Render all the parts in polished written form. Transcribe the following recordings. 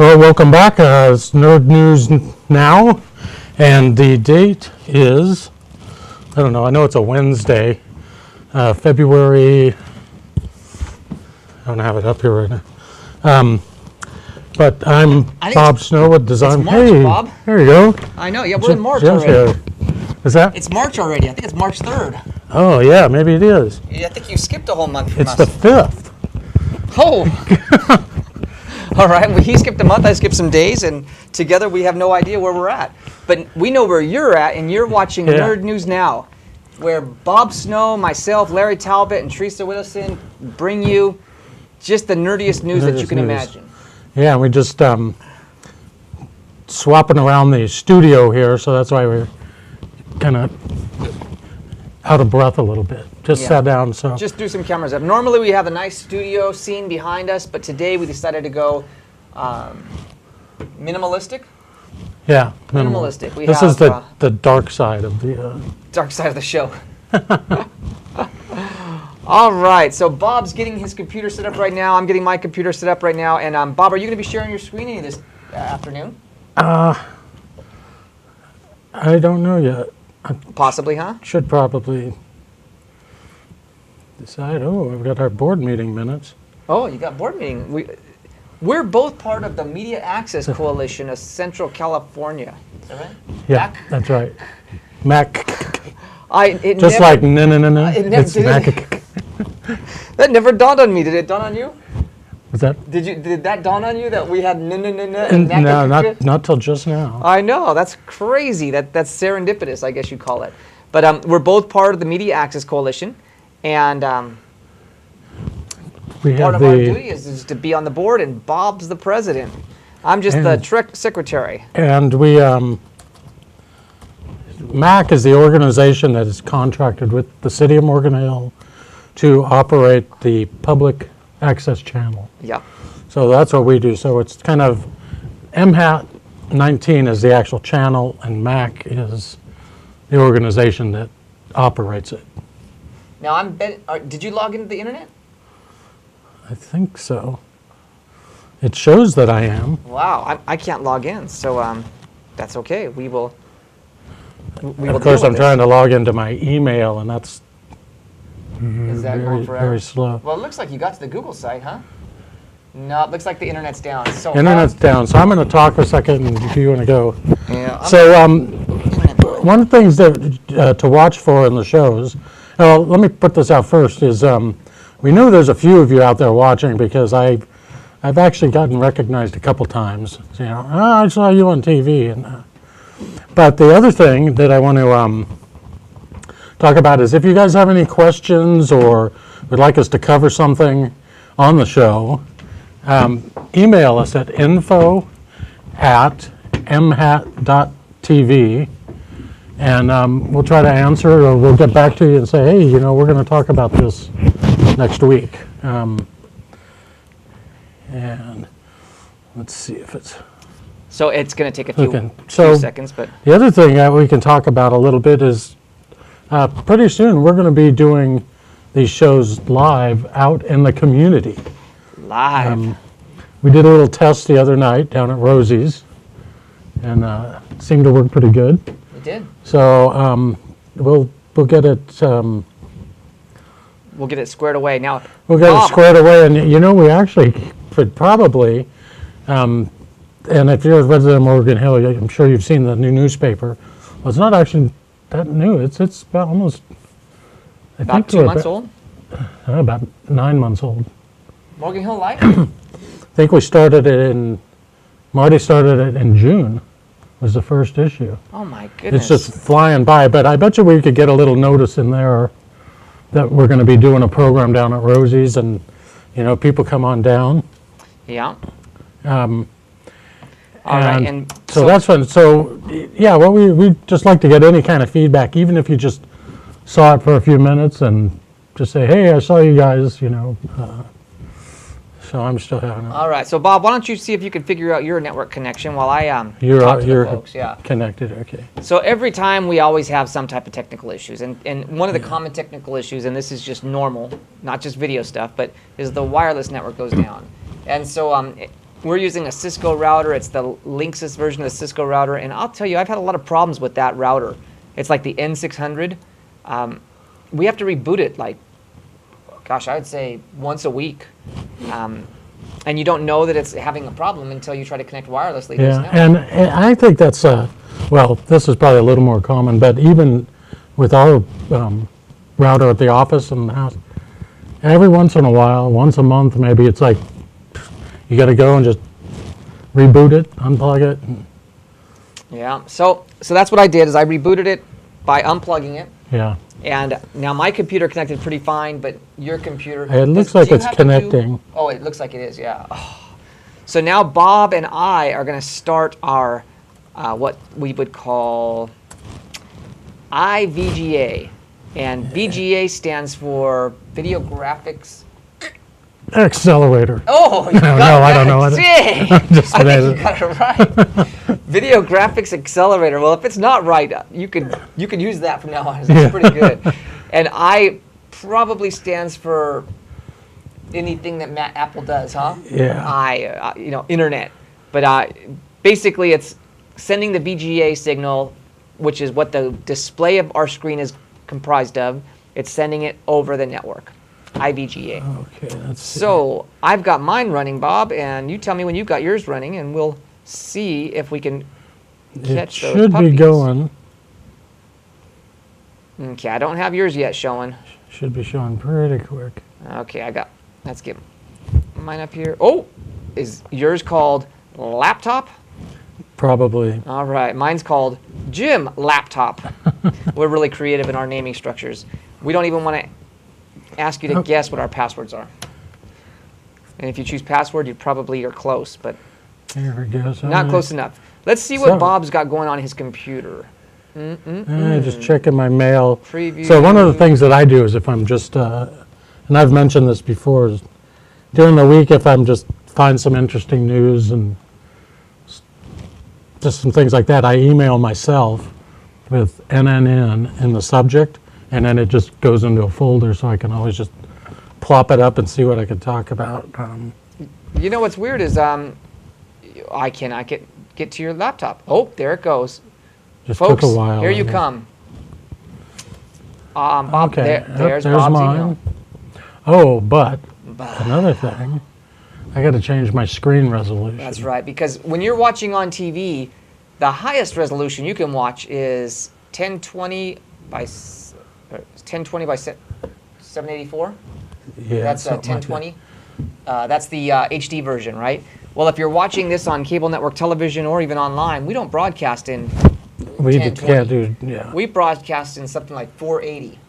Well, welcome back. It's Nerd News Now, and the date is, I don't know, I know it's a Wednesday, February, I don't have it up here right now. But I'm Bob Snow with Design. It's March, hey, Bob. There you go. I know, yeah, we're in March already. Is that? It's March already. I think it's March 3rd. Oh, yeah, maybe it is. Yeah, I think you skipped a whole month from It's us. the 5th. Oh! All right, well, he skipped a month, I skipped some days, and together we have no idea where we're at. But we know where you're at, and you're watching Nerd News Now, where Bob Snow, myself, Larry Talbot, and Teresa Willison bring you just the nerdiest news that you can imagine. Yeah, we just swapping around the studio here, so that's why we're kind of out of breath a little bit. Just sat down, so. Just threw some cameras up. Normally we have a nice studio scene behind us, but today we decided to go minimalistic. Yeah, minimalistic. This is the dark side of the dark side of the show. All right, so Bob's getting his computer set up right now. I'm getting my computer set up right now. And Bob, are you going to be sharing your screen any this afternoon? I don't know yet. Possibly, huh? Should probably decide. Oh, I've got our board meeting minutes. Oh, you got board meeting. We're both part of the Media Access Coalition of Central California. Is that right? Yeah, Mac? That's right. Mac. Just like no. It's Mac. That never dawned on me. Did it dawn on you? Was that? Did that dawn on you that we had no? No, not till just now. I know, that's crazy. That's serendipitous, I guess you'd call it. But we're both part of the Media Access Coalition, and part of our duty is to be on the board, and Bob's the president. I'm just the secretary. And we, MAC is the organization that is contracted with the city of Morgan Hill to operate the public access channel. Yeah. So that's what we do. So it's kind of MHAT 19 is the actual channel, and MAC is the organization that operates it. Now, did you log into the internet? I think so. It shows that I am. Wow, I can't log in, so that's okay. We will. Of course, I'm trying to log into my email, and that's very slow. Well, it looks like you got to the Google site, huh? No, it looks like the internet's down. So internet's down. So I'm going to talk for a second, and if you want to go. Yeah. So one of the things that to watch for in the shows. Well, let me put this out first. Is we know there's a few of you out there watching because I've actually gotten recognized a couple times. So, I saw you on TV, and but the other thing that I want to talk about is if you guys have any questions or would like us to cover something on the show, email us at info@mhat.tv, and we'll try to answer, or we'll get back to you and say, hey, we're going to talk about this next week. And let's see if it's... So it's going to take a few seconds, but... The other thing that we can talk about a little bit is pretty soon we're going to be doing these shows live out in the community. Live. We did a little test the other night down at Rosie's, and it seemed to work pretty good. It did. So we'll get it. We'll get it squared away now. We'll get it squared away, and we actually could probably. And if you're a resident of Morgan Hill, I'm sure you've seen the new newspaper. Well, it's not actually that new. It's about almost. About 2 months old? About 9 months old. Morgan Hill Light? I think we started it Marty started it in June, was the first issue. Oh my goodness. It's just flying by, but I bet you we could get a little notice in there that we're going to be doing a program down at Rosie's, and, people come on down. Yeah. All right, and so that's fun. So, yeah, well, we just like to get any kind of feedback, even if you just saw it for a few minutes and just say, hey, I saw you guys, so I'm still having it. All right, so Bob, why don't you see if you can figure out your network connection while I talk to the folks. Yeah. Connected, okay. So every time we always have some type of technical issues, and one of the common technical issues, and this is just normal, not just video stuff, but is the wireless network goes down. And so we're using a Cisco router. It's the Linksys version of the Cisco router. And I'll tell you, I've had a lot of problems with that router. It's like the N600. We have to reboot it like, gosh, I would say once a week. And you don't know that it's having a problem until you try to connect wirelessly. Yeah, and I think that's, well, this is probably a little more common, but even with our router at the office and the house, every once in a while, once a month maybe, it's like you got to go and just reboot it, unplug it. Yeah, so that's what I did is I rebooted it by unplugging it. Yeah. And now my computer connected pretty fine, but your computer... It looks like it's connecting. Oh, it looks like it is, yeah. Oh. So now Bob and I are going to start our, what we would call iVGA. And VGA stands for Video Graphics... Accelerator. Oh, you got no, that. I don't know what Dang. I think you got it right. Video Graphics Accelerator. Well, if it's not right, you could use that from now on. It's pretty good. And I probably stands for anything that Apple does, huh? Yeah. Internet. But basically, it's sending the VGA signal, which is what the display of our screen is comprised of. It's sending it over the network. iVGA. Okay, let's see. So I've got mine running, Bob, and you tell me when you've got yours running, and we'll see if we can catch those It should puppies. be going. Okay, I don't have yours yet showing. Should be showing pretty quick. Okay, let's get mine up here. Oh, is yours called Laptop? Probably. All right, mine's called Jim Laptop. We're really creative in our naming structures. We don't even want to ask you to guess what our passwords are. And if you choose password, you probably are close, but Here we go. not close enough. Let's see what Bob's got going on his computer. Just checking my mail. Preview. So one of the things that I do is if I'm just, and I've mentioned this before, is during the week if I'm just find some interesting news and just some things like that, I email myself with NNN in the subject, and then it just goes into a folder so I can always just plop it up and see what I can talk about. You know what's weird is I cannot get to your laptop. Oh, there it goes. Just Folks, took a while. here you come. Bob, Okay, there's there's Bob's mine. email. Oh, but another thing, I got to change my screen resolution. That's right, because when you're watching on TV, the highest resolution you can watch is 1020 by 784. Yeah, That's something like 1020. That's the HD version, right? Well, if you're watching this on cable network television or even online, we don't broadcast in that. We 1020. can't do, yeah. We broadcast in something like 480,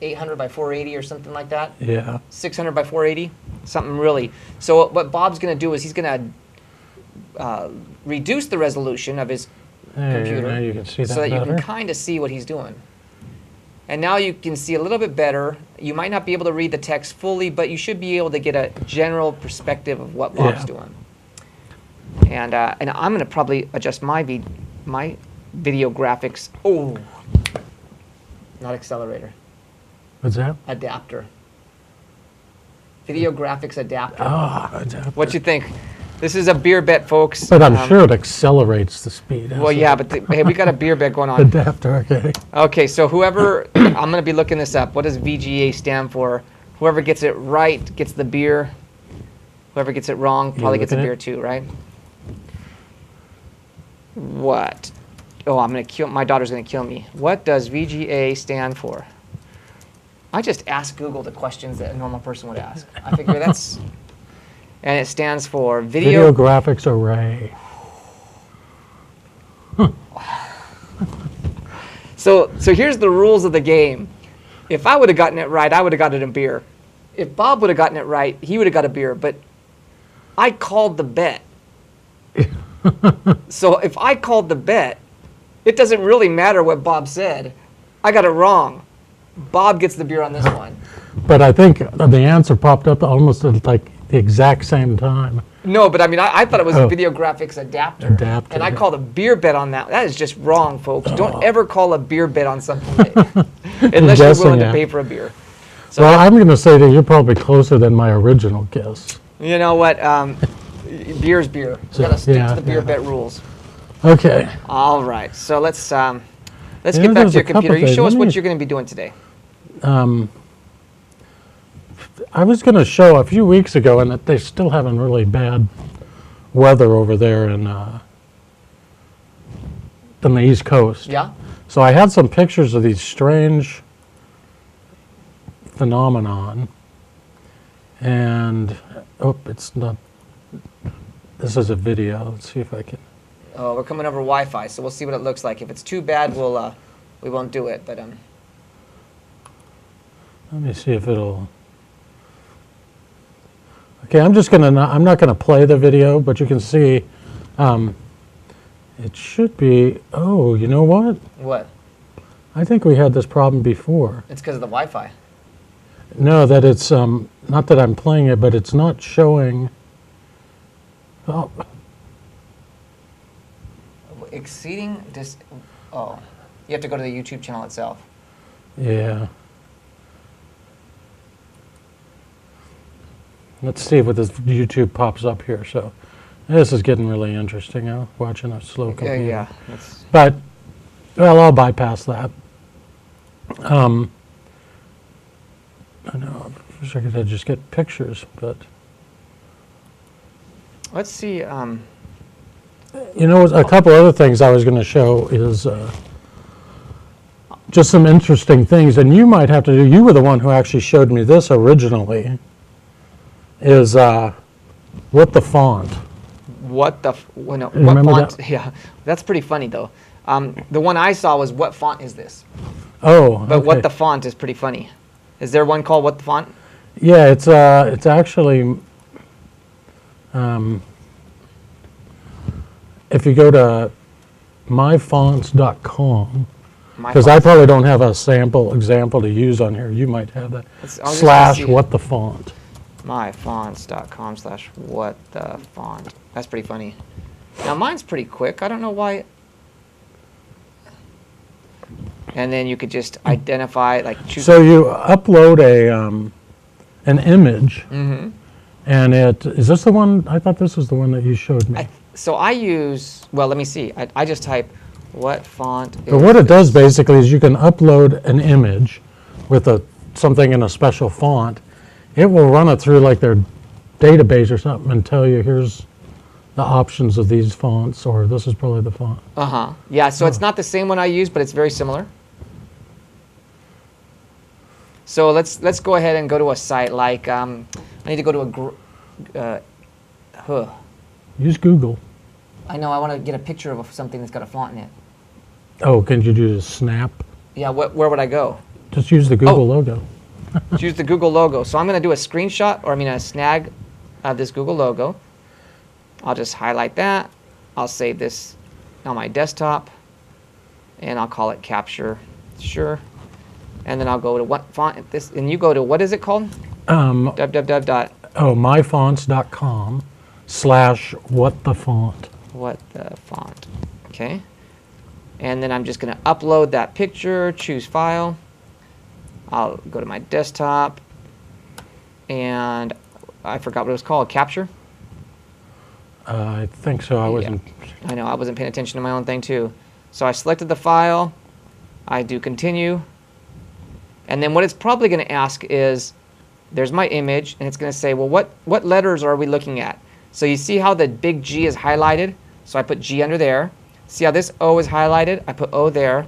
800 by 480 or something like that. Yeah. 600 by 480, something really. So what Bob's going to do is he's going to reduce the resolution of his computer Now you can see that so that you better. can kind of see what he's doing. And now you can see a little bit better. You might not be able to read the text fully, but you should be able to get a general perspective of what Bob's doing. And I'm going to probably adjust my video graphics. Oh, not accelerator. What's that? Adapter. Video graphics adapter. Adapter. What you think? This is a beer bet, folks. But I'm sure it accelerates the speed. Well, yeah, but hey, we got a beer bet going on. Adapter, okay. Okay, so whoever, I'm going to be looking this up. What does VGA stand for? Whoever gets it right gets the beer. Whoever gets it wrong probably gets a looking beer at too, right? What? Oh, I'm going to kill, my daughter's going to kill me. What does VGA stand for? I just asked Google the questions that a normal person would ask. I figure that's, and it stands for Video graphics array. So here's the rules of the game. If I would have gotten it right, I would have gotten a beer. If Bob would have gotten it right, he would have got a beer. But I called the bet. So if I called the bet, it doesn't really matter what Bob said. I got it wrong. Bob gets the beer on this one. But I think the answer popped up almost at like the exact same time. No, but I mean, I thought it was a video graphics adapter. Adapter, And I yeah. called a beer bet on that. That is just wrong, folks. Don't ever call a beer bet on something unless you're Guessing, willing to yeah. pay for a beer. So Well, I'm going to say that you're probably closer than my original guess. you know what? Beer's beer. So, Gotta stick yeah, to the beer yeah. bet rules. Okay. All right. So let's Yeah, get back to there's your a couple computer. You things. show us Let what me- you're going to be doing today. I was going to show a few weeks ago, and that they still having really bad weather over there in on the East Coast. Yeah. So I had some pictures of these strange phenomenon, and it's not. This is a video. Let's see if I can. Oh, we're coming over Wi-Fi, so we'll see what it looks like. If it's too bad, we won't do it. But Let me see if it'll. Okay, I'm not gonna play the video, but you can see. It should be. Oh, you know what? what? I think we had this problem before. It's because of the Wi-Fi. No, that it's not that I'm playing it, but it's not showing. Oh, Exceeding this. Oh, you have to go to the YouTube channel itself. yeah. Let's see what this YouTube pops up here. So, this is getting really interesting. Watching a slow computer. Yeah. That's, But, well, I'll bypass that. I know. I wish I could just get pictures, but let's see. you know, a couple other things I was going to show is just some interesting things, and you might have to do. You were the one who actually showed me this originally. Is what the font? What the? Well, no, what Remember font? that? Yeah, that's pretty funny though. The one I saw was what font is this? Oh, But what okay. the font is pretty funny. Is there one called what the font? Yeah, it's actually if you go to myfonts.com, because I probably don't have a sample example to use on here. You might have that. I'll just gonna Slash see. what the font. myfonts.com/what the font. That's pretty funny. Now mine's pretty quick. I don't know why. And then you could just identify, like choose. So you upload an image, Mm-hmm. and is this the one? I thought this was the one that you showed me. So I use. Well, let me see. I just type what font. But what it does basically is you can upload an image with something in a special font. It will run it through like their database or something and tell you here's the options of these fonts, or this is probably the font. Yeah. So it's not the same one I use, but it's very similar. So let's go ahead and go to a site like I need to go to Use Google. I know I want to get a picture of something that's got a font in it. Oh, can you do the snap? Yeah. Where would I go? Just use the Google logo. Use the Google logo. So I'm going to do a screenshot, or a snag of this Google logo. I'll just highlight that. I'll save this on my desktop, and I'll call it capture. Sure. And then I'll go to what font this, and you go to what is it called? www. myfonts.com/what the font. What the font. Okay. And then I'm just going to upload that picture, choose file. I'll go to my desktop, and I forgot what it was called. Capture? I think so. I wasn't. I know, I wasn't paying attention to my own thing too. So I selected the file. I do continue. And then what it's probably going to ask is, there's my image, and it's going to say, well, what letters are we looking at? So you see how the big G is highlighted? So I put G under there. See how this O is highlighted? I put O there.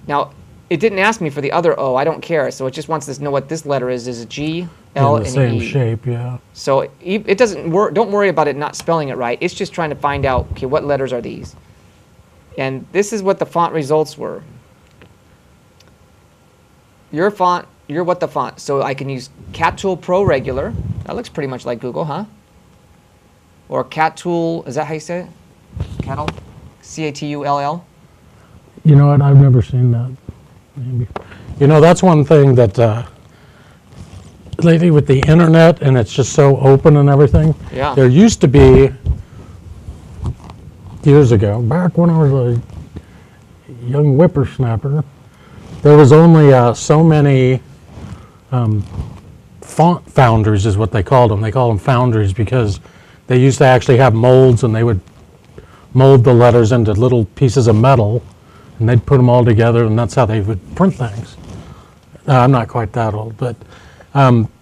Now, it didn't ask me for the other O. I don't care. So it just wants to know what this letter is. Is a G, L, in the and same E. shape, yeah. So it doesn't don't worry about it not spelling it right. It's just trying to find out, okay, what letters are these? And this is what the font results were. Your what the font. So I can use Cat Tool Pro Regular. That looks pretty much like Google, huh? Or Cat Tool, is that how you say it? Cattle? C-A-T-U-L-L? You know what? I've never seen that. Maybe. You know, that's one thing that lately with the internet, and it's just so open and everything. Yeah. There used to be, years ago, back when I was a young whippersnapper, there was only so many font founders is what they called them. They call them founders because they used to actually have molds, and they would mold the letters into little pieces of metal, and they'd put them all together, and that's how they would print things. I'm not quite that old, but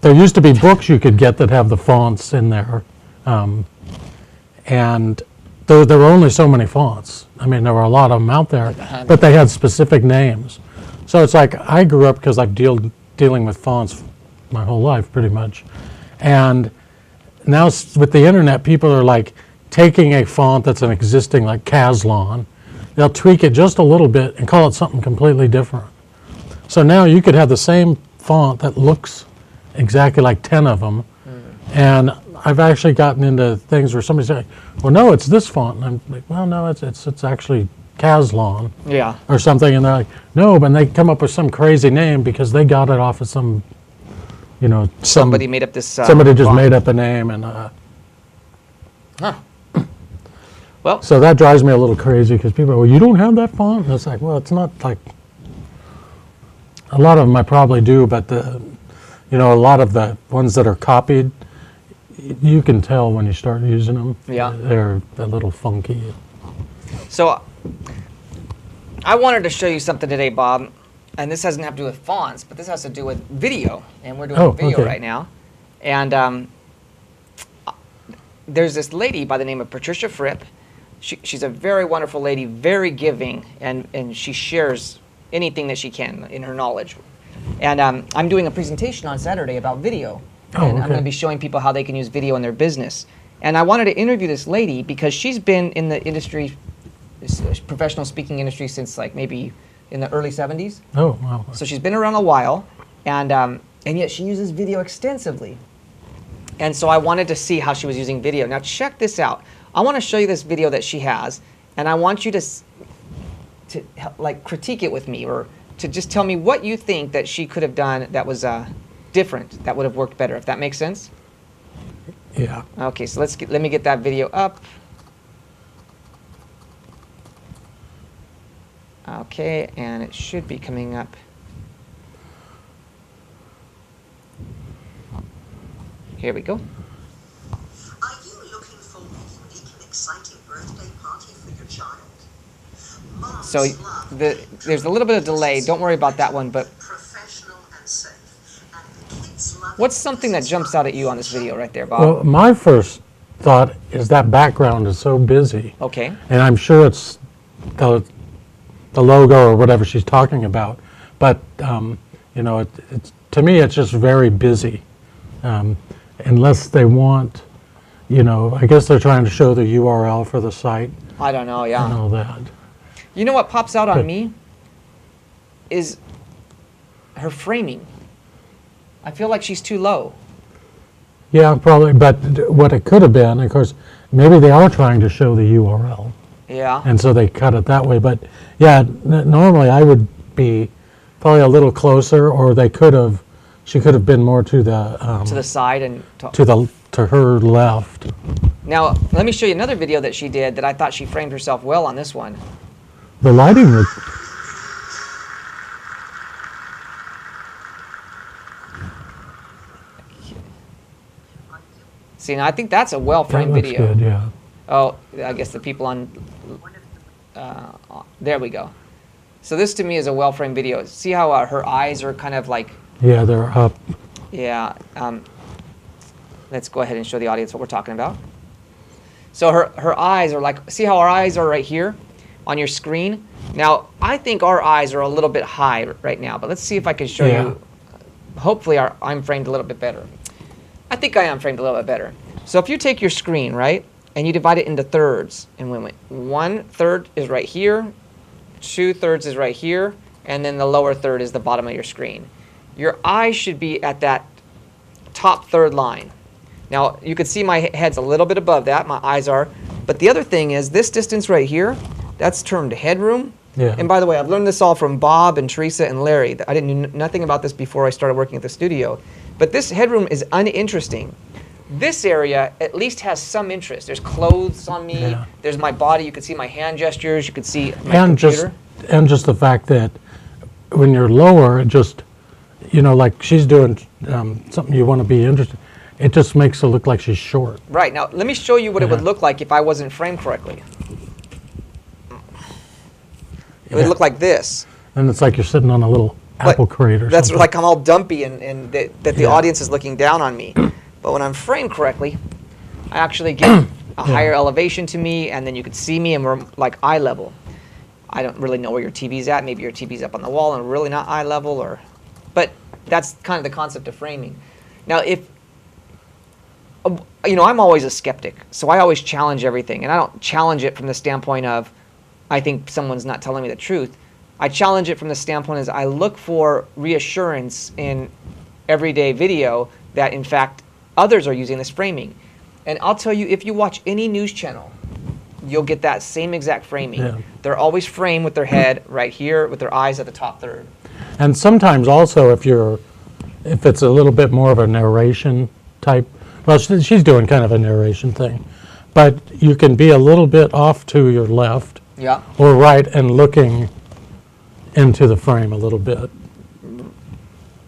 there used to be books you could get that have the fonts in there, and there were only so many fonts. I mean, there were a lot of them out there, but they had specific names. So it's like I grew up because I've dealing with fonts my whole life, pretty much, and now with the internet, people are like taking a font that's an existing, like Caslon, they'll tweak it just a little bit and call it something completely different. So now you could have the same font that looks exactly like 10 of them, and I've actually gotten into things where somebody's like, well, no, it's this font, and I'm like, well, no, it's actually Caslon, Yeah. or something, and they're like, no, but they come up with some crazy name because they got it off of some, Somebody made up this. somebody just font. made up a name, and Huh. Well, so that drives me a little crazy because people are, well, you don't have that font? And it's like, well, it's not like, a lot of them I probably do, but a lot of the ones that are copied, you can tell when you start using them. Yeah. They're a little funky. so I wanted to show you something today, Bob, and this doesn't have to do with fonts, but this has to do with video, and we're doing video okay. right now. And there's this lady by the name of Patricia Fripp. She's a very wonderful lady, very giving, and she shares anything that she can in her knowledge. And I'm doing a presentation on Saturday about video. Oh, And I'm okay. going to be showing people how they can use video in their business. And I wanted to interview this lady because she's been in the industry, professional speaking industry, since like maybe in the early 70s. Oh, wow. So she's been around a while, and yet she uses video extensively. And so I wanted to see how she was using video. Now check this out. I want to show you this video that she has, and I want you to like critique it with me, or to just tell me what you think that she could have done that was different, that would have worked better, if that makes sense. Yeah. Okay, so let me get that video up. Okay, and it should be coming up. Here we go. Are you looking for a unique and exciting birthday party for your child? Moms So love there's a little bit of delay. Don't worry about that one, but professional and safe. And the kids love what's it something because that it's jumps fun. out at you on this video right there, Bob? Well, my first thought is that background is so busy. Okay. And I'm sure it's the logo or whatever she's talking about. But, it's to me, it's just very busy. Unless they want, I guess they're trying to show the URL for the site I don't know, and yeah. all that. You know what pops out on Good. me is her framing. I feel like she's too low. Yeah, probably. But what it could have been, of course, maybe they are trying to show the URL. Yeah. And so they cut it that way. But yeah, normally I would be probably a little closer, or she could have been more to the side and to her left. Now, let me show you another video that she did that I thought she framed herself well on this one. The lighting was. See, now I think that's a That well-framed looks video. good, yeah. Oh, I guess the people on, there we go. So this to me is a well-framed video. See how her eyes are kind of like, Yeah, they're up. yeah. Let's go ahead and show the audience what we're talking about. So her eyes are like, see how our eyes are right here on your screen? Now, I think our eyes are a little bit high right now, but let's see if I can show Yeah. you. Hopefully I'm framed a little bit better. I think I am framed a little bit better. So if you take your screen, right, and you divide it into thirds, and when 1/3 is right here, 2/3 is right here, and then the lower third is the bottom of your screen. Your eyes should be at that top third line. Now, you can see my head's a little bit above that, my eyes are, but the other thing is this distance right here, that's termed headroom. Yeah. And by the way, I've learned this all from Bob and Teresa and Larry. I didn't know nothing about this before I started working at the studio. But this headroom is uninteresting. This area at least has some interest. There's clothes on me. Yeah. There's my body. You can see my hand gestures. You can see my And computer. just the fact that when you're lower, it just, like she's doing something you want to be interested. it just makes it look like she's short. Right, now let me show you what it would Yeah. look like if I wasn't framed correctly. It would Yeah. look like this. And it's like you're sitting on a little But apple crate or that's something. like I'm all dumpy and that the Yeah. audience is looking down on me. But when I'm framed correctly, I actually get a higher elevation to me, and then you can see me and we're like eye level. I don't really know where your TV's at. Maybe your TV's up on the wall and really not eye level, but that's kind of the concept of framing. Now, if I'm always a skeptic, so I always challenge everything, and I don't challenge it from the standpoint of I think someone's not telling me the truth. I challenge it from the standpoint as I look for reassurance in everyday video that in fact others are using this framing. And I'll tell you, if you watch any news channel, you'll get that same exact framing. Yeah. They're always framed with their head right here, with their eyes at the top third. And sometimes also if it's a little bit more of a narration type, well, she's doing kind of a narration thing, but you can be a little bit off to your left Yeah. or right and looking into the frame a little bit.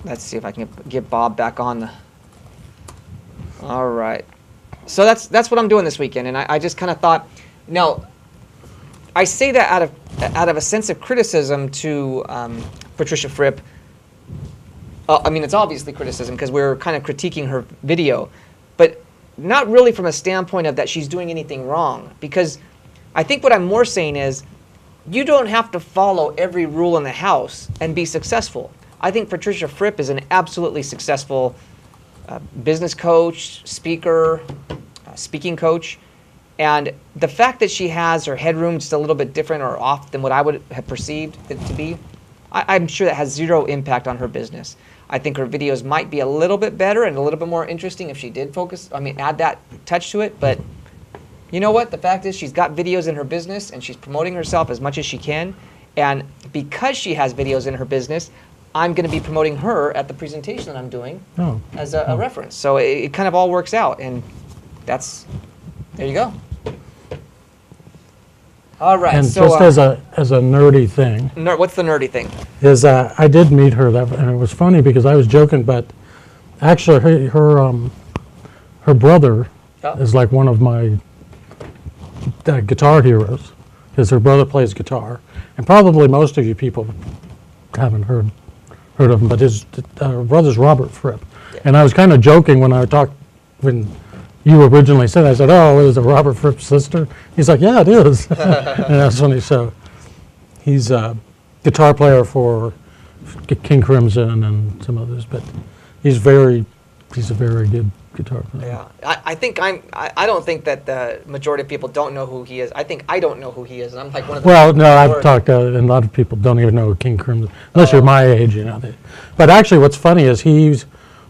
Let's see if I can get Bob back on the. All right. So that's what I'm doing this weekend, and I just kind of thought, now, I say that out of a sense of criticism to Patricia Fripp. I mean, it's obviously criticism because we're kind of critiquing her video, but not really from a standpoint of that she's doing anything wrong. Because I think what I'm more saying is, you don't have to follow every rule in the house and be successful. I think Patricia Fripp is an absolutely successful business coach, speaker, speaking coach. And the fact that she has her headroom just a little bit different or off than what I would have perceived it to be, I'm sure that has zero impact on her business. I think her videos might be a little bit better and a little bit more interesting if she did add that touch to it. But you know what? The fact is she's got videos in her business and she's promoting herself as much as she can. And because she has videos in her business, I'm going to be promoting her at the presentation that I'm doing as a reference. So it kind of all works out. And there you go. All right. And so, just as a nerdy thing, what's the nerdy thing? is I did meet her, and it was funny because I was joking, but actually her brother is like one of my guitar heroes, because her brother plays guitar, and probably most of you people haven't heard of him, but his brother's Robert Fripp. Yeah. And I was kind of joking when you originally said, I said, oh, is it Robert Fripp's sister? He's like, yeah, it is. And that's funny. So he's a guitar player for King Crimson and some others, but he's a very good guitar player. Yeah, I don't think that the majority of people don't know who he is. I think I don't know who he is, and I'm like one of the. Well, no, I've talked, and a lot of people don't even know King Crimson, unless you're my age, you know. But actually, what's funny is he's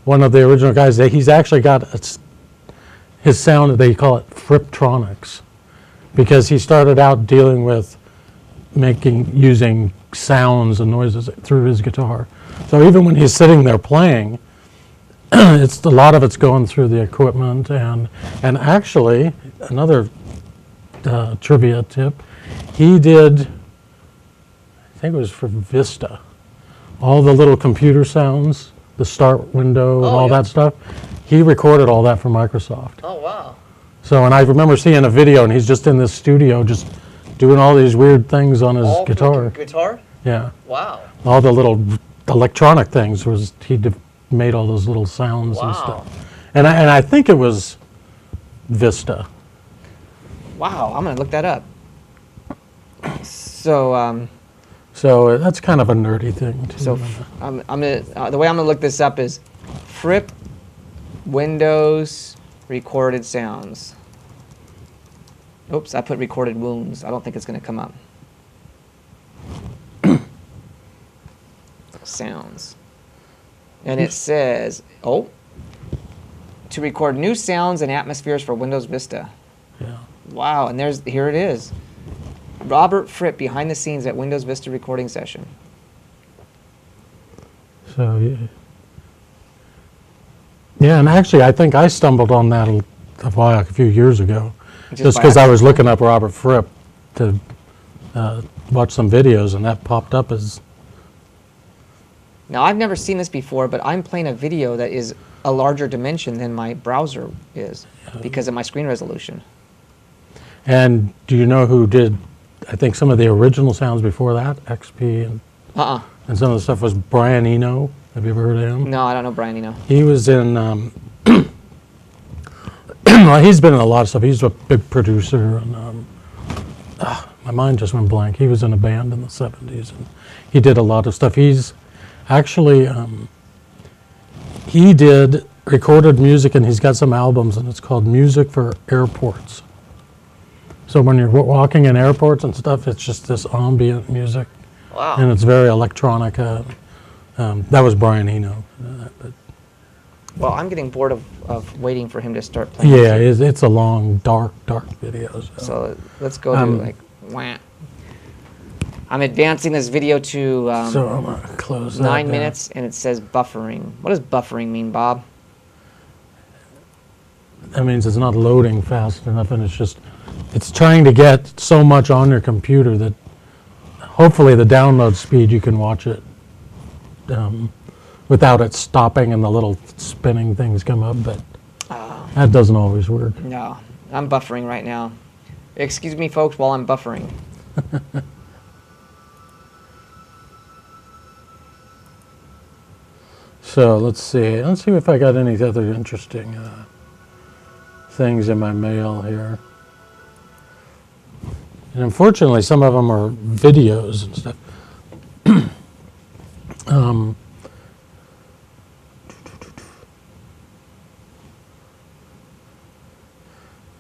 one of the original guys. He's actually got his sound, they call it Fripptronics, because he started out dealing with using sounds and noises through his guitar. So even when he's sitting there playing, a lot of it's going through the equipment. And actually, another trivia tip, he did, I think it was for Vista, all the little computer sounds, the start window and all that stuff. He recorded all that for Microsoft. Oh, wow. So, and I remember seeing a video, and he's just in this studio just doing all these weird things on his guitar. Guitar? Yeah. Wow. All the little electronic things made all those little sounds and stuff. And I think it was Vista. Wow, I'm going to look that up. So, So that's kind of a nerdy thing too. So I'm gonna the way I'm gonna look this up is Fripp Windows recorded sounds. Oops, I put recorded wounds. I don't think it's gonna come up. Sounds. And it says, to record new sounds and atmospheres for Windows Vista. Yeah. Wow, and here it is. Robert Fripp behind the scenes at Windows Vista recording session. So yeah, and actually I think I stumbled on that a few years ago, just because I was looking up Robert Fripp to watch some videos, and that popped up as. Now I've never seen this before, but I'm playing a video that is a larger dimension than my browser is because of my screen resolution. And do you know who did, I think, some of the original sounds before that? XP and and some of the stuff was Brian Eno. Have you ever heard of him? No, I don't know Brian Eno. He was in, well, he's been in a lot of stuff. He's a big producer. And, my mind just went blank. He was in a band in the 70s. And he did a lot of stuff. He's actually, he did recorded music, and he's got some albums, and it's called Music for Airports. So when you're walking in airports and stuff, it's just this ambient music. Wow. And it's very electronica. That was Brian Eno. Well, I'm getting bored of waiting for him to start playing. Yeah, it's a long, dark video. So let's go to like, wah. I'm advancing this video to So I'm going to close that 9 down. minutes, and it says buffering. What does buffering mean, Bob? That means it's not loading fast enough, and it's trying to get so much on your computer that hopefully the download speed you can watch it without it stopping and the little spinning things come up, but that doesn't always work. No, I'm buffering right now. Excuse me, folks, while I'm buffering. So let's see if I got any other interesting things in my mail here. And unfortunately, some of them are videos and stuff.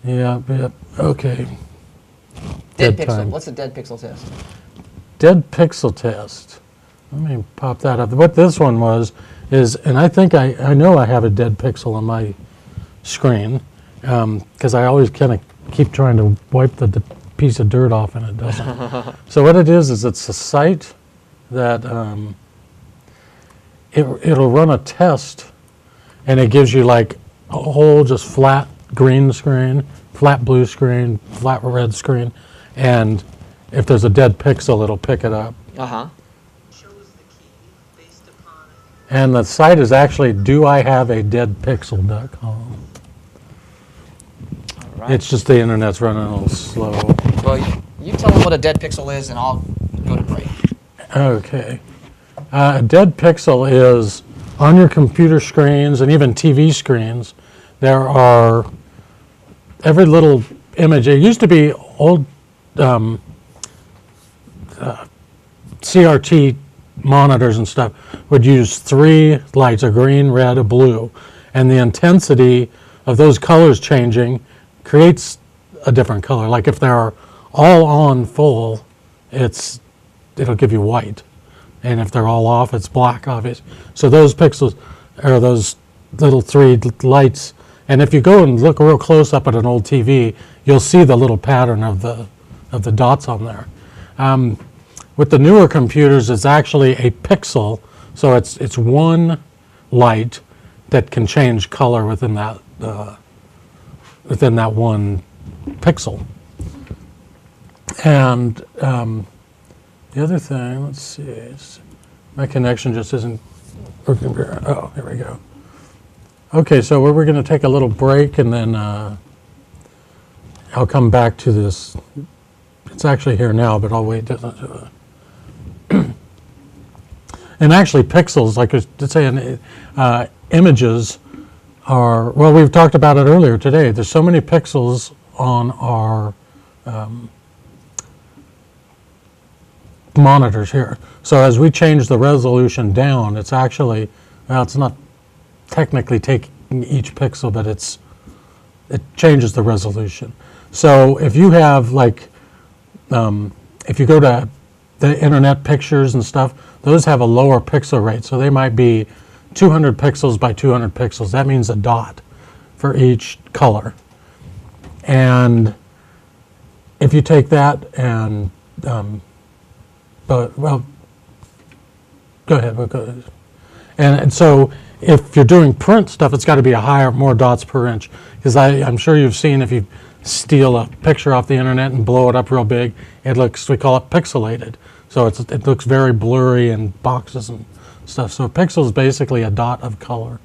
Yeah, okay. Dead Dead pixel. time. What's a dead pixel test? Dead pixel test. Let me pop that up. What this one is, and I think I know I have a dead pixel on my screen, because I always kind of keep trying to wipe the piece of dirt off and it doesn't. So what it is it's a site that it'll run a test, and it gives you like a whole just flat green screen, flat blue screen, flat red screen, and if there's a dead pixel, it'll pick it up. Chose the key based upon And the site is actually doihaveadeadpixel.com. All right. It's just the internet's running a little slow. Well, you tell them what a dead pixel is, and I'll go to break. Okay. A dead pixel is on your computer screens and even TV screens. There are every little image. It used to be old CRT monitors and stuff would use 3 lights, a green, red, a blue, and the intensity of those colors changing creates a different color. Like if they're all on full, it'll give you white, and if they're all off, it's black, obvious. So those pixels are those little 3 lights, and if you go and look real close up at an old TV, you'll see the little pattern of the dots on there. With the newer computers, it's actually a pixel, so it's one light that can change color within that one pixel. And the other thing, let's see, my connection just isn't working very. Oh, here we go. Okay, so we're going to take a little break, and then I'll come back to this. It's actually here now, but I'll wait. And actually, pixels, like I was saying, images are, well, we've talked about it earlier today. There's so many pixels on our monitors here. So as we change the resolution down, it's actually, well, it's not technically taking each pixel, but it changes the resolution. So if you have like, if you go to the internet pictures and stuff, those have a lower pixel rate. So they might be 200 pixels by 200 pixels. That means a dot for each color. And if you take that and, well, go ahead. We'll go. And so if you're doing print stuff, it's got to be a higher, more dots per inch. Because I'm sure you've seen if you steal a picture off the internet and blow it up real big, it looks, we call it pixelated. So it looks very blurry in boxes and stuff. So a pixel is basically a dot of color.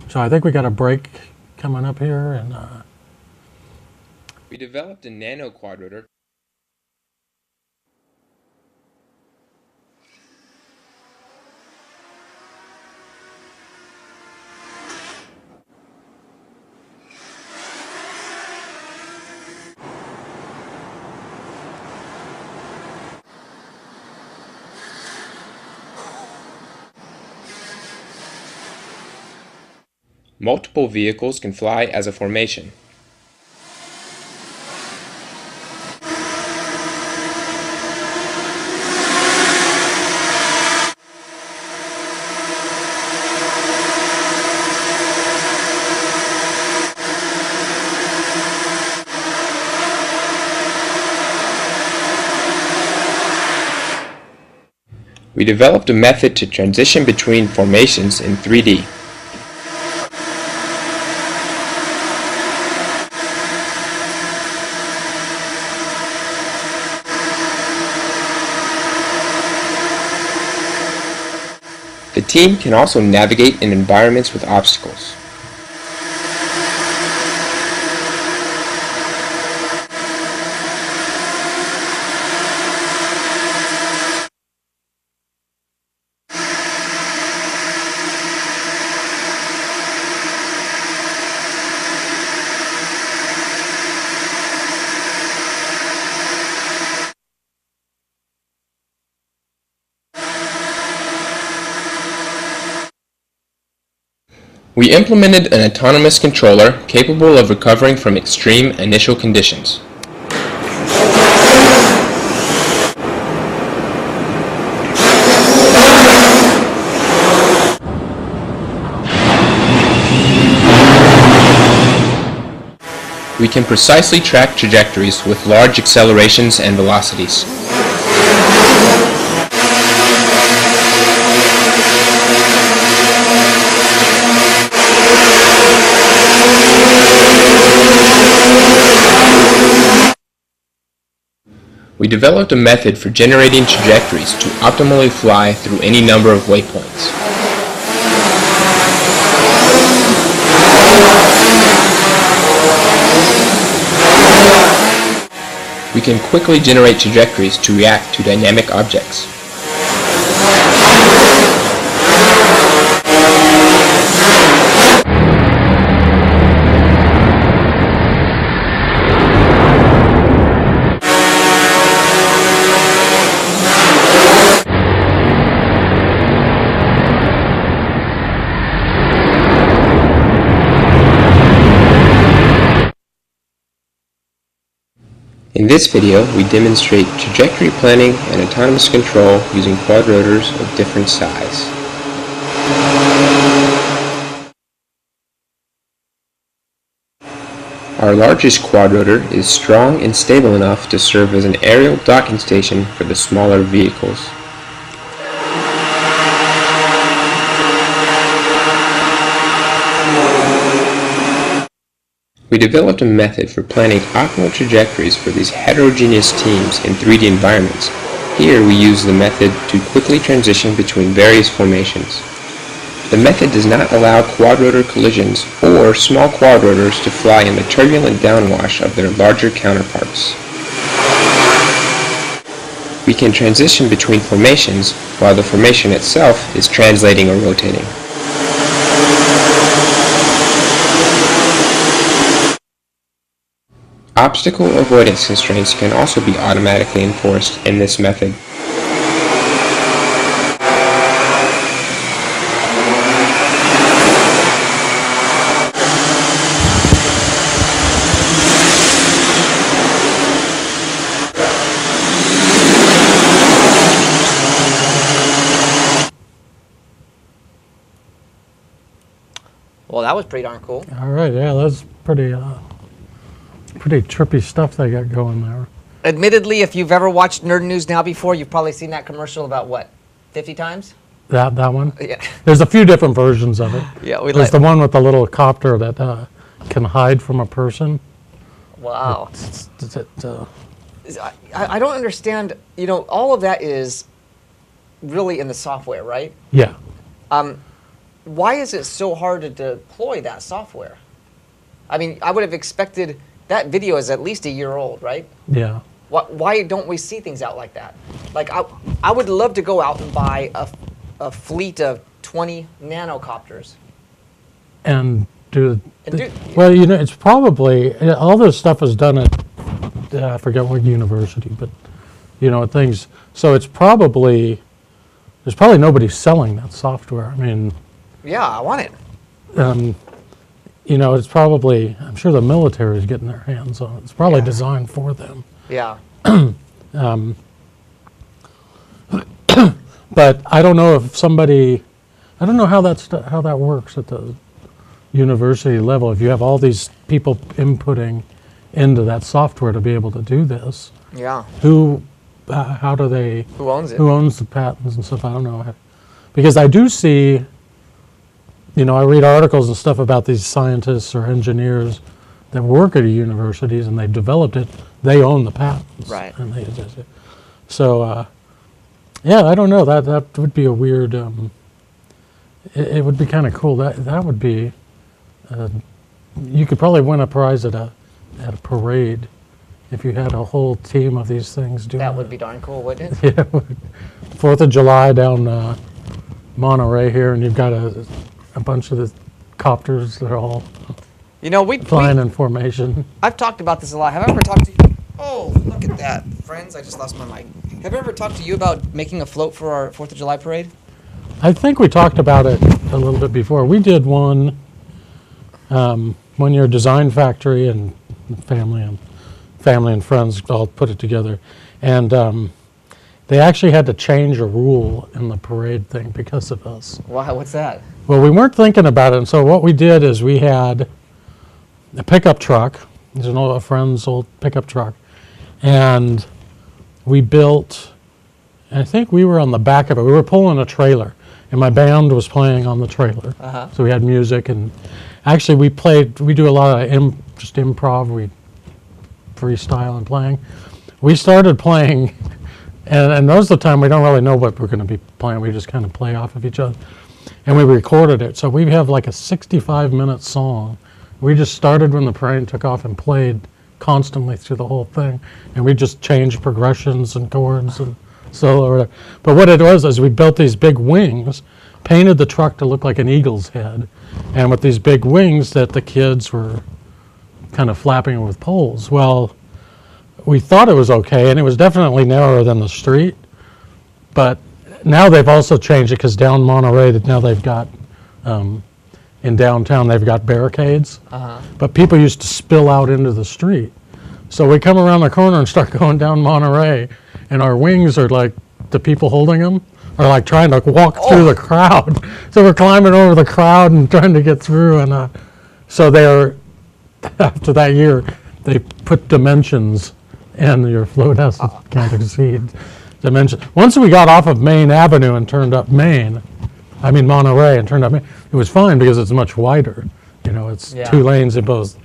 So I think we got a break coming up here, and We developed a nano quadrotor. Multiple vehicles can fly as a formation. We developed a method to transition between formations in 3D. The team can also navigate in environments with obstacles. We implemented an autonomous controller capable of recovering from extreme initial conditions. We can precisely track trajectories with large accelerations and velocities. We developed a method for generating trajectories to optimally fly through any number of waypoints. We can quickly generate trajectories to react to dynamic objects. In this video, we demonstrate trajectory planning and autonomous control using quadrotors of different size. Our largest quadrotor is strong and stable enough to serve as an aerial docking station for the smaller vehicles. We developed a method for planning optimal trajectories for these heterogeneous teams in 3D environments. Here we use the method to quickly transition between various formations. The method does not allow quadrotor collisions or small quadrotors to fly in the turbulent downwash of their larger counterparts. We can transition between formations while the formation itself is translating or rotating. Obstacle avoidance constraints can also be automatically enforced in this method. Well, that was pretty darn cool. all right, yeah, that's pretty trippy stuff they got going there. Admittedly, if you've ever watched Nerd News Now before, you've probably seen that commercial about, what, 50 times? That one? Yeah. There's a few different versions of it. Yeah, There's the one with the little copter that can hide from a person. Wow. It's I don't understand, you know, all of that is really in the software, right? yeah. why is it so hard to deploy that software? I mean, I would have expected that video is at least a year old, right? Yeah. Why don't we see things out like that? Like, I would love to go out and buy a fleet of 20 nanocopters. And do, And do- well, you know, it's probably, all this stuff is done at, I forget what university, but, you know, things, so it's probably, there's probably nobody selling that software. I mean, Yeah, I want it. you know, it's probably, I'm sure the military is getting their hands on it. It's probably designed for them. Yeah. But I don't know if somebody, I don't know how how that works at the university level. If you have all these people inputting into that software to be able to do this, Yeah. how do they? Who owns it? Who owns the patents and stuff? I don't know. Because I do see, you know, I read articles and stuff about these scientists or engineers that work at universities and they've developed it. They own the patents. Right. And so, yeah, I don't know. That would be a weird. It would be kind of cool. That would be. You could probably win a prize at a parade if you had a whole team of these things doing. That would it. be darn cool, wouldn't it? Yeah. 4th of July down Monterey here, and you've got a bunch of the copters that are all You know, flying in formation. I've talked about this a lot. Have I ever talked to you? Oh, look at that. Friends, I just lost my mic. Have I ever talked to you about making a float for our 4th of July parade? I think we talked about it a little bit before. We did one year, Design Factory and family and friends all put it together, and they actually had to change a rule in the parade thing because of us. Wow, what's that? Well, we weren't thinking about it, and so what we did is we had a pickup truck. There's a friend's old pickup truck, and we built. I think we were on the back of it. We were pulling a trailer, and my band was playing on the trailer. Uh-huh. So we had music, and actually we do a lot of just improv. We freestyle and playing. We started playing, and most of the time we don't really know what we're going to be playing. We just kind of play off of each other. And we recorded it. So we have like a 65-minute song. We just started when the parade took off and played constantly through the whole thing. And we just changed progressions and chords and solo or whatever. But what it was is we built these big wings, painted the truck to look like an eagle's head, and with these big wings that the kids were kind of flapping with poles. Well, we thought it was okay, and it was definitely narrower than the street. But now they've also changed it because down Monterey, now they've got, in downtown, they've got barricades. Uh-huh. But people used to spill out into the street. So we come around the corner and start going down Monterey, and our wings are like, the people holding them are like trying to walk through the crowd. So we're climbing over the crowd and trying to get through. And so they're, after that year, they put dimensions, and your float has to can't exceed dimensions. Once we got off of Main Avenue and turned up Monterey and turned up Main, it was fine because it's much wider. You know, it's 2 lanes in both.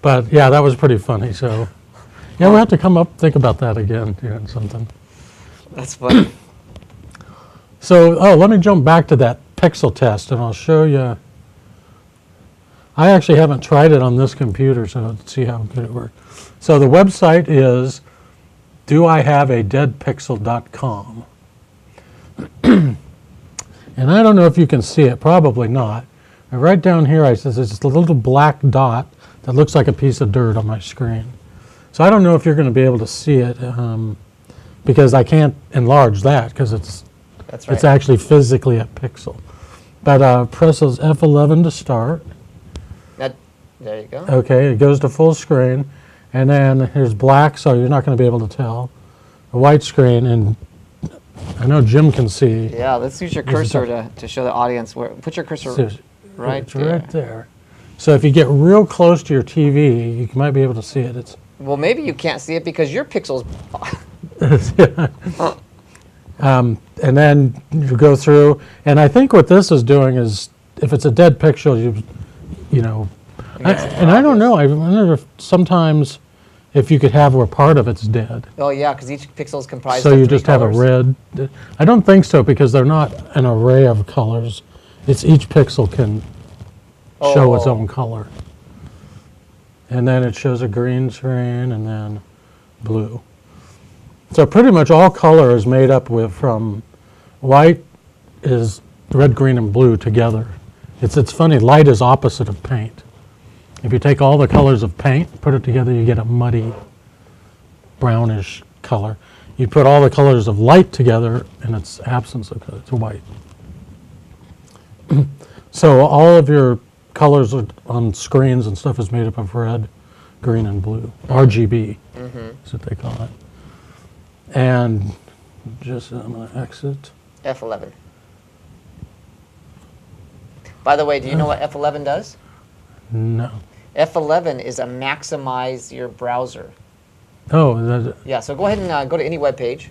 But yeah, that was pretty funny. So yeah, we'll have to think about that again, doing something. That's funny. So, let me jump back to that pixel test, and I'll show you. I actually haven't tried it on this computer, so let's see how good it works. So the website is doihaveadeadpixel.com. And I don't know if you can see it, probably not. And right down here, it's just a little black dot that looks like a piece of dirt on my screen. So I don't know if you're going to be able to see it because I can't enlarge that because it's actually physically a pixel. But presses F11 to start. There you go. Okay, it goes to full screen, and then here's black, so you're not going to be able to tell. A white screen, and I know Jim can see. Yeah, let's use your cursor to show the audience where. Put your cursor right it's there. right there. So if you get real close to your TV, you might be able to see it. Well, maybe you can't see it because your pixels. And then you go through, and I think what this is doing is, if it's a dead pixel, you know. I don't know. I wonder if sometimes if you could have where part of it's dead. Oh yeah, because each pixel is comprised So of you 3 just have a colors. red. I don't think so because they're not an array of colors. It's each pixel can show its Oh. own color. And then it shows a green screen and then blue. So pretty much all color is made up from white is red, green, and blue together. It's funny, light is opposite of paint. If you take all the colors of paint, put it together, you get a muddy, brownish color. You put all the colors of light together, and it's absence of color, it's white. So all of your colors on screens and stuff is made up of red, green, and blue. RGB is what they call it. And just, I'm going to exit. F11. By the way, do you know what F11 does? No. F11 is a maximize your browser. Oh, that, Yeah, so go ahead and go to any web page.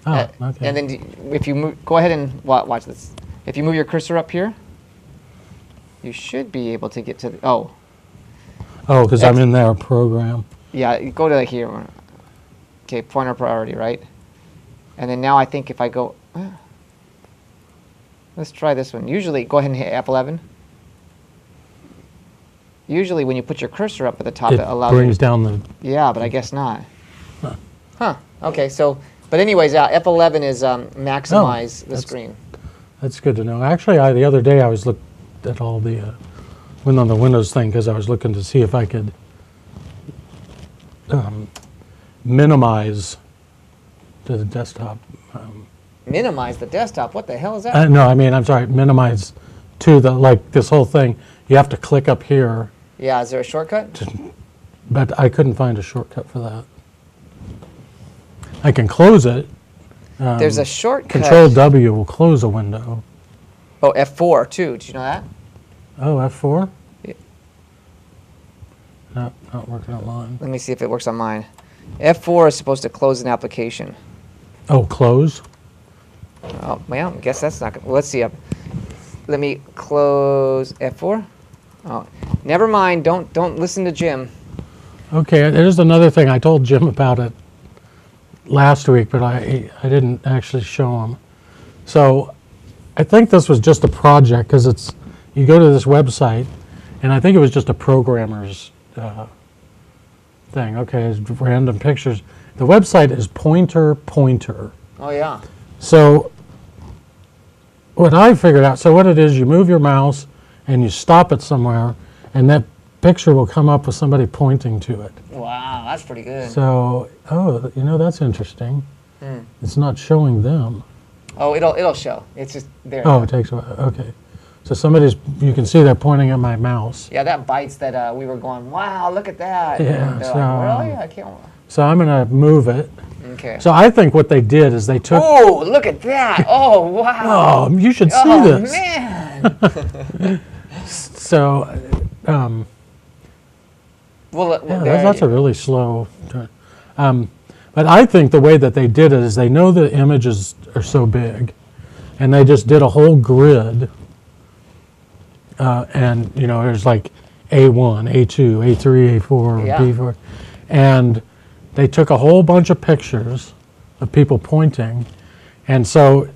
oh, okay. And then if you move, go ahead and watch this. If you move your cursor up here, you should be able to get to the, Oh, because I'm in their program. yeah, you go to here. Okay, pointer priority, right? And then now I think if I go, let's try this one. Usually, go ahead and hit F11. Usually when you put your cursor up at the top, it allows brings you to, down the, yeah, but I guess not. Huh. Okay, so, but anyways, F11 is maximize the screen. that's good to know. Actually, the other day I was looked at all the, went on the Windows thing because I was looking to see if I could minimize the desktop. Minimize the desktop. What the hell is that? No, I mean, I'm sorry, minimize to the, like this whole thing. You have to click up here, Yeah, is there a shortcut? but I couldn't find a shortcut for that. I can close it. There's a shortcut. Control W will close a window. Oh, F4 too. Did you know that? Oh, F4? Yeah. Not working on mine. Let me see if it works on mine. F4 is supposed to close an application. Oh, close? Oh, well, I guess that's not good. Well, let's see. Let me close F4. Oh, never mind. Don't listen to Jim. Okay, there's another thing. I told Jim about it last week, but I didn't actually show him. So I think this was just a project because it's, you go to this website, and I think it was just a programmer's thing. Okay, it's random pictures. The website is Pointer. Oh yeah. So what I figured out, so what it is, you move your mouse and you stop it somewhere, and that picture will come up with somebody pointing to it. Wow, that's pretty good. So, oh, you know, that's interesting. It's not showing them. Oh, it'll show. It's just there. Oh, it takes a while. Okay. So somebody's, you can see they're pointing at my mouse. Yeah, that bites that we were going, wow, look at that. Yeah, And they're so, like, really? I can't. So I'm going to move it. Okay. So I think what they did is they took, Oh, look at that. Oh, wow. oh, you should see Oh, this. man. So, Well, yeah, there that's you- a really slow turn. But I think the way that they did it is they know the images are so big, and they just did a whole grid. And, you know, there's like A1, A2, A3, A4, Yeah. B4. And they took a whole bunch of pictures of people pointing. And so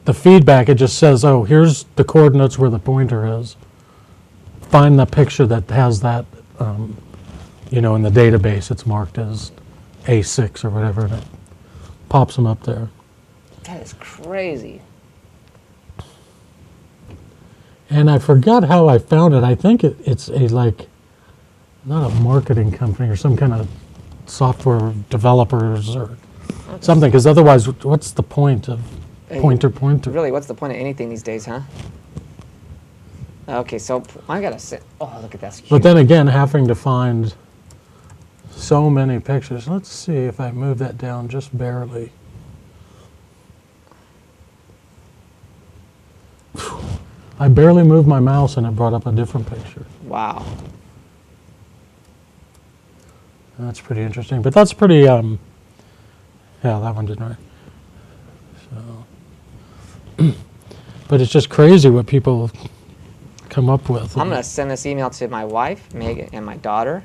the feedback, it just says, oh, here's the coordinates where the pointer is. Find the picture that has that, you know, in the database, it's marked as A6 or whatever, and it pops them up there. That is crazy. And I forgot how I found it. I think it's a, like, not a marketing company or some kind of software developers or something, because otherwise, what's the point of pointer? Really, what's the point of anything these days, huh? Okay, so I gotta sit. Oh, look at that. But then again, having to find so many pictures. Let's see if I move that down just barely. I barely moved my mouse and it brought up a different picture. Wow. That's pretty interesting. But that's pretty, yeah, that one didn't right. So, but it's just crazy what people come up with. I'm gonna send this email to my wife, Megan, and my daughter,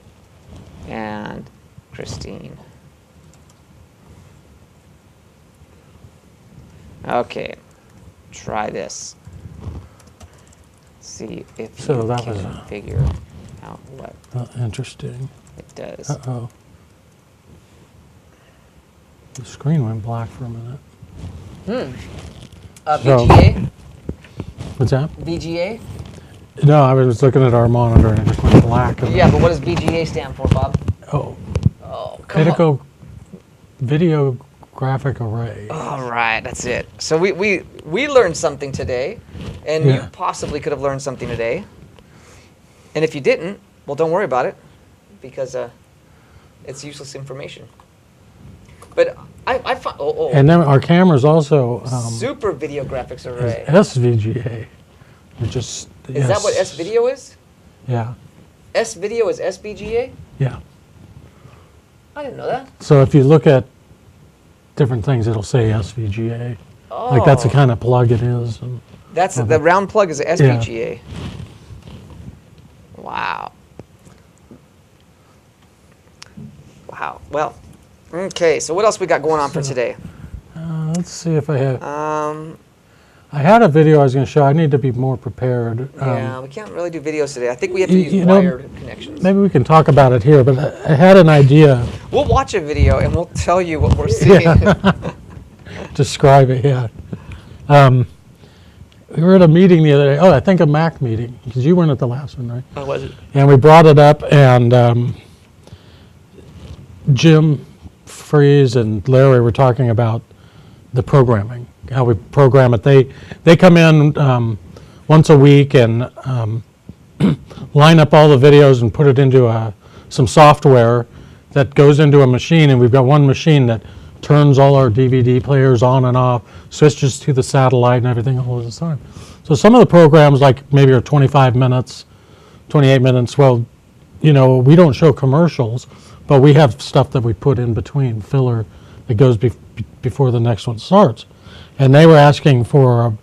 and Christine. Okay, try this. See if So you that can was figure out what interesting. it does. Uh-oh. The screen went black for a minute. So- VGA? What's that? VGA? No, I was looking at our monitor and it just went black. And Yeah, but what does VGA stand for, Bob? Oh, Oh, come on. video graphic array. All right, that's it. So we learned something today, and you Yeah. possibly could have learned something today. And if you didn't, well, don't worry about it, because it's useless information. But I find And then our camera's also super video graphics array. SVGA, which is Is that what S video is? Yeah, S video is SVGA? yeah. I didn't know that. So if you look at different things, it'll say SVGA. Oh, Like that's the kind of plug it is. And that's the round plug is a SVGA. Wow. Wow. Well, okay. So what else we got going on for today? let's see if I have. Um, I had a video I was going to show. I need to be more prepared. yeah, we can't really do videos today. I think we have to use you know, wired connections. Maybe we can talk about it here, but I had an idea. We'll watch a video and we'll tell you what we're seeing. Describe it, yeah. We were at a meeting the other day. Oh, I think a Mac meeting, because you weren't at the last one, right? Oh, was it? And we brought it up, and Jim Freeze and Larry were talking about the programming, how we program it. They come in once a week and line up all the videos and put it into some software that goes into a machine, and we've got one machine that turns all our DVD players on and off, switches to the satellite and everything all the time. So some of the programs, like maybe are 25 minutes, 28 minutes, well, you know, we don't show commercials, but we have stuff that we put in between, filler, that goes before the next one starts. And they were asking for,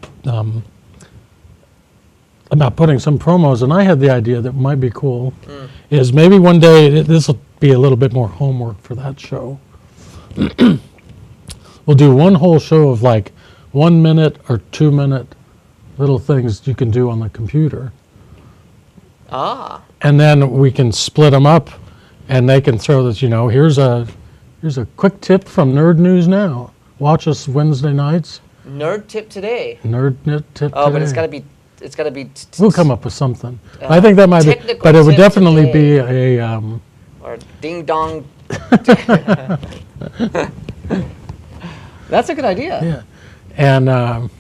about putting some promos, and I had the idea that might be cool, is maybe one day, this will be a little bit more homework for that show. We'll do one whole show of like 1 minute or 2 minute little things you can do on the computer. Ah. And then we can split them up, and they can throw this, you know, here's a quick tip from Nerd News Now. Watch us Wednesday nights. Nerd tip today. Nerd tip Oh, but today. it's gotta be. We'll come up with something. I think that might be, technical but it would tip definitely be today. a, Or ding dong. That's a good idea. yeah. And,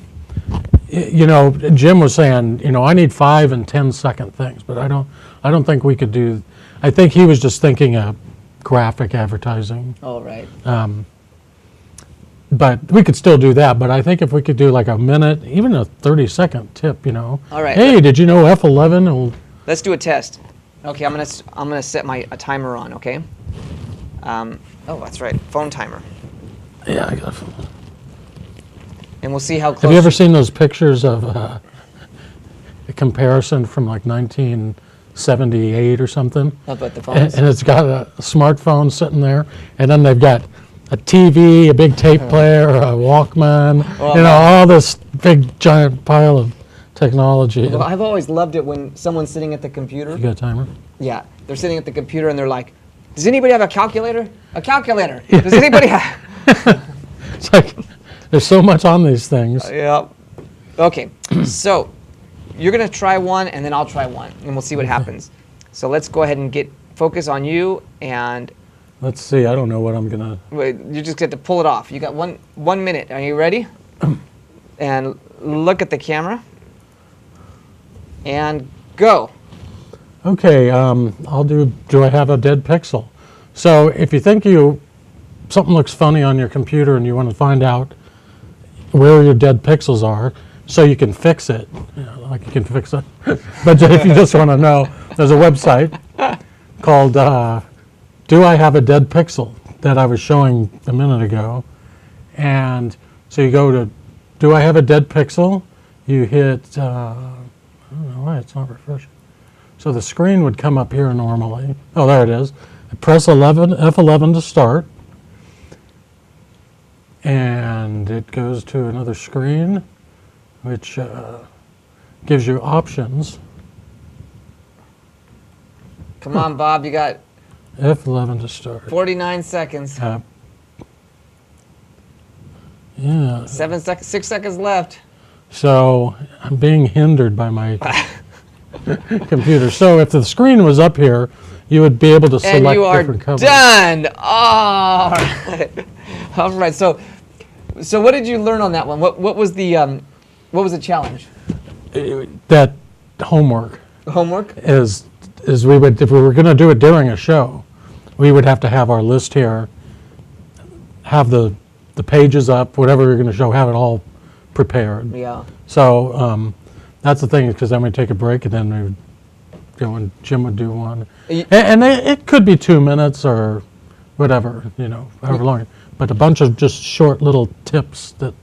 you know, Jim was saying, you know, I need 5 and 10 second things, but I don't think we could do, I think he was just thinking of graphic advertising. All right. But we could still do that, but I think if we could do like a minute, even a 30-second tip, you know. All right. Hey, did you know F11 will... Let's do a test. Okay, I'm gonna set a timer on. Okay. Oh, that's right. Phone timer. Yeah, I got And we'll see how close. Have you ever seen those pictures of a comparison from like 1978 or something? About the phones? And it's got a smartphone sitting there, and then they've got a TV, a big tape player, a Walkman, Well, you know, all this big giant pile of technology. Well, I've always loved it when someone's sitting at the computer. You got a timer? Yeah, they're sitting at the computer and they're like, "Does anybody have a calculator? A calculator? Does anybody have?" It's like there's so much on these things. Yeah. Okay, so you're gonna try one and then I'll try one and we'll see what happens. So let's go ahead and get focus on you and Let's see. I don't know what I'm gonna. wait, you just get to pull it off. You got one minute. Are you ready? And look at the camera. And go. Okay. I'll do. Do I have a dead pixel? So if you think something looks funny on your computer and you want to find out where your dead pixels are, so you can fix it. You know, like you can fix it. But if you just want to know, there's a website called Do I Have a Dead Pixel that I was showing a minute ago. And so you go to Do I Have a Dead Pixel? You hit, I don't know why it's not refreshing. So the screen would come up here normally. Oh, there it is. Press F11 to start. And And it goes to another screen, which gives you options. Come on, Bob, you got F11 to start. 49 seconds. Yeah. 6 seconds left. So I'm being hindered by my computer. So if the screen was up here, you would be able to select And you are different covers. done. All right. All right. So what did you learn on that one? What was the challenge? That homework Homework? is we would, if we were going to do it during a show, we would have to have our list here, have the pages up, whatever we're going to show, have it all prepared. Yeah. So that's the thing, because then we take a break and then we would go and Jim would do one. And it could be 2 minutes or whatever, however long. But a bunch of just short little tips that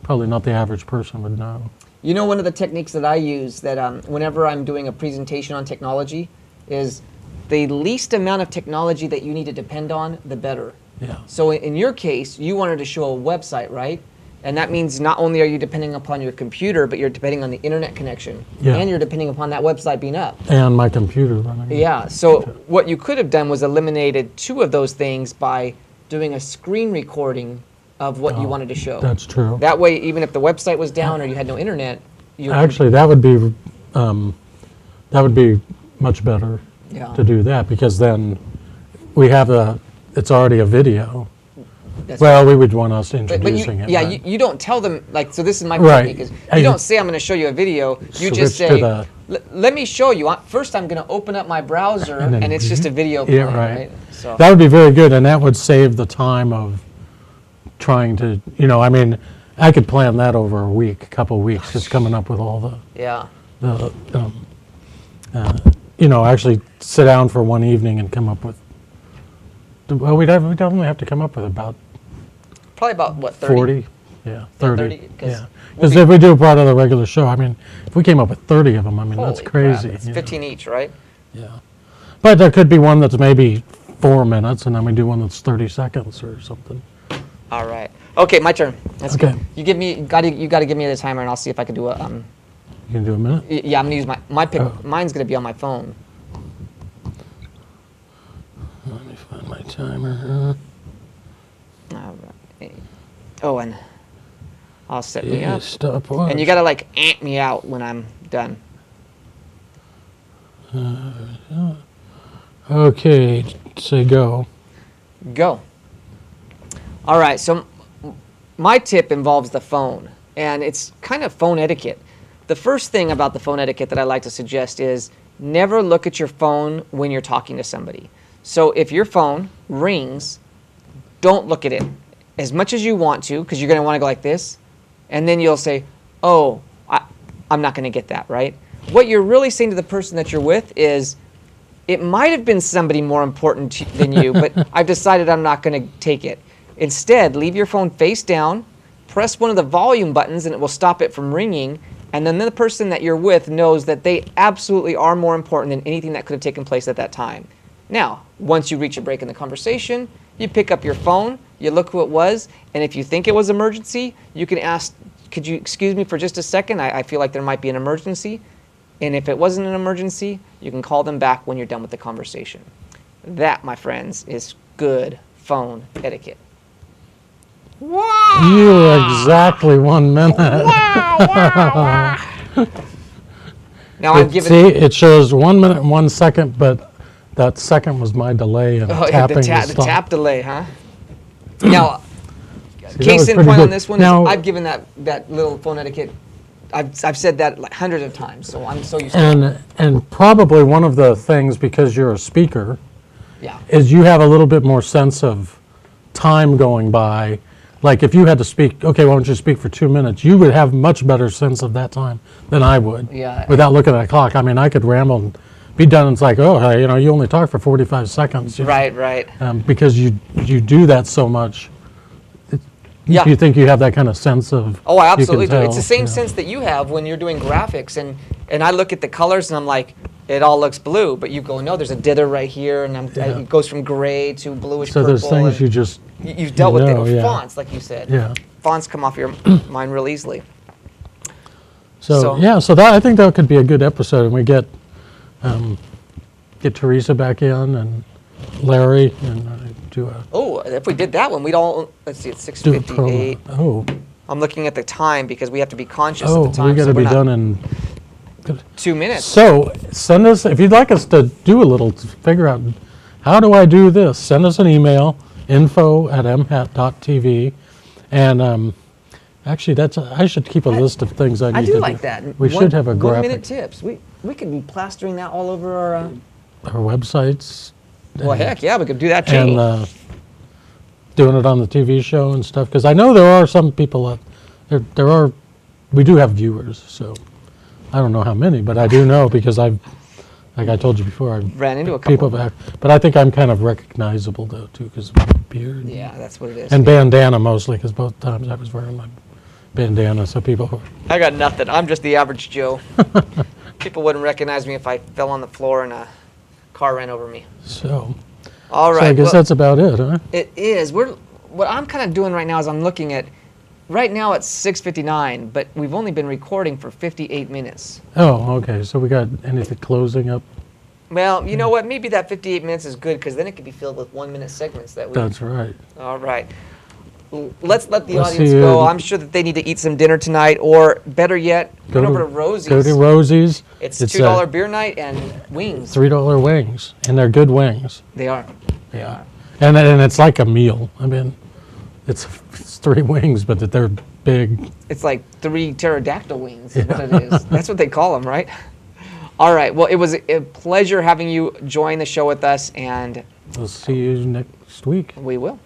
probably not the average person would know. One of the techniques that I use that whenever I'm doing a presentation on technology is the least amount of technology that you need to depend on, the better. Yeah. So in your case, you wanted to show a website, right? And that means not only are you depending upon your computer, but you're depending on the internet connection. Yeah. And you're depending upon that website being up. And my computer running. Yeah, so what you could have done was eliminated 2 of those things by doing a screen recording of what you wanted to show. That's true. That way, even if the website was down or you had no internet, you Actually, that would be much better Yeah. to do that, because then we have it's already a video. That's Well, we would want us But introducing you, it. yeah, but you don't tell them, so this is my Right. technique, is I- you don't say, I'm going to show you a video, you just Switch to say, let me show you. First, I'm going to open up my browser, And then- and it's just a video Yeah, playing, right. right? So, That would be very good, and that would save the time of trying to, I could plan that over a week, a couple of weeks, just coming up with all yeah. actually sit down for one evening and come up with, well, we'd only have to come up with about Probably about, what, 30? 40, yeah, 30, 30, 'cause yeah. we'll Because be- if we do part of the regular show, if we came up with 30 of them, that's Holy crazy. crap, it's yeah. 15 each, right? Yeah. But there could be one that's maybe 4 minutes, and then we do one that's 30 seconds or something. All right. Okay, my turn. That's Okay. good. You got to give me the timer, and I'll see if I can do a. You can do a minute? Yeah, I'm gonna use my pick. Oh. Mine's gonna be on my phone. Let me find my timer. All right. Oh, and I'll set me Yeah, up. stopwatch. And you gotta amp me out when I'm done. Okay, say go. Go. All right, so my tip involves the phone, and it's kind of phone etiquette. The first thing about the phone etiquette that I like to suggest is never look at your phone when you're talking to somebody. So if your phone rings, don't look at it as much as you want to, because you're going to want to go like this, and then you'll say, oh, I'm not going to get that, right? What you're really saying to the person that you're with is, it might have been somebody more important than you, but I've decided I'm not going to take it. Instead, leave your phone face down, press one of the volume buttons, and it will stop it from ringing, and then the person that you're with knows that they absolutely are more important than anything that could have taken place at that time. Now, once you reach a break in the conversation, you pick up your phone, you look who it was, and if you think it was emergency, you can ask, could you excuse me for just a second? I feel like there might be an emergency. And if it wasn't an emergency, you can call them back when you're done with the conversation. That, my friends, is good phone etiquette. Wow! You were exactly 1 minute. Now I'm giving. See, it shows 1 minute and 1 second, but that second was my delay in tapping the stop. tap delay, huh? Now, that case was in pretty point on good. this one Now- is I've given that little phone etiquette. I've said that like hundreds of times, so I'm so used to it. And probably one of the things, because you're a speaker, Yeah. is you have a little bit more sense of time going by. Like if you had to speak, okay, why don't you speak for 2 minutes? You would have much better sense of that time than I would. Yeah. Without looking at the clock. I could ramble and be done. And it's like, oh, hey, you only talk for 45 seconds. Right. Because you do that so much. Yeah. You think you have that kind of sense of. Oh, I you can absolutely do. It's the tell, same sense that you have when you're doing graphics, and I look at the colors and I'm like, it all looks blue, but you go, no, there's a dither right here, and Yeah. it goes from gray to bluish So purple. there's things and you just. you've dealt with know, it, yeah. fonts, like you said. Yeah. fonts come off your mind real easily. So yeah, so that I think that could be a good episode, and we get Teresa back in and Larry and do a Oh, if we did that one, we'd all, let's see, it's do a 6:58. promo. Oh, I'm looking at the time because we have to be conscious of oh, the time. we got so to we're be not- done in. 2 minutes. So send us if you'd like us to do a little to figure out how do I do this. Send us an email, info@mhat.tv, and actually I should keep a list of things I need I to do do. like that. We should have a 1 graphic. minute tips. We could be plastering that all over our. Our websites. Well, heck yeah, we could do that too. And doing it on the TV show and stuff, because I know there are some people that we do have viewers, so I don't know how many, but I do know because like I told you before, I've Ran into a couple. people back, but I think I'm kind of recognizable though too, because of my beard. Yeah, that's what it is. And bandana mostly, because both times I was wearing my bandana, so people. I got nothing. I'm just the average Joe. People wouldn't recognize me if I fell on the floor and a car ran over me. So, All right. so I guess well, that's about it, huh? it is. What I'm kind of doing right now is I'm looking at. Right now it's 6:59, but we've only been recording for 58 minutes. Oh, okay. So we got anything closing up? Well, you know what? Maybe that 58 minutes is good because then it could be filled with 1 minute segments that we. That's right. All right. Let's let the We'll audience see you- go. I'm sure that they need to eat some dinner tonight, or better yet, go over to Rosie's. Go to Rosie's. It's $2 beer night and wings. $3 wings, and they're good wings. They are. Yeah, and it's like a meal. I mean, it's 3 wings, but they're big. It's like 3 pterodactyl wings is what it is. That's what they call them, right? All right. Well, it was a pleasure having you join the show with us, and We'll see you next week. we will.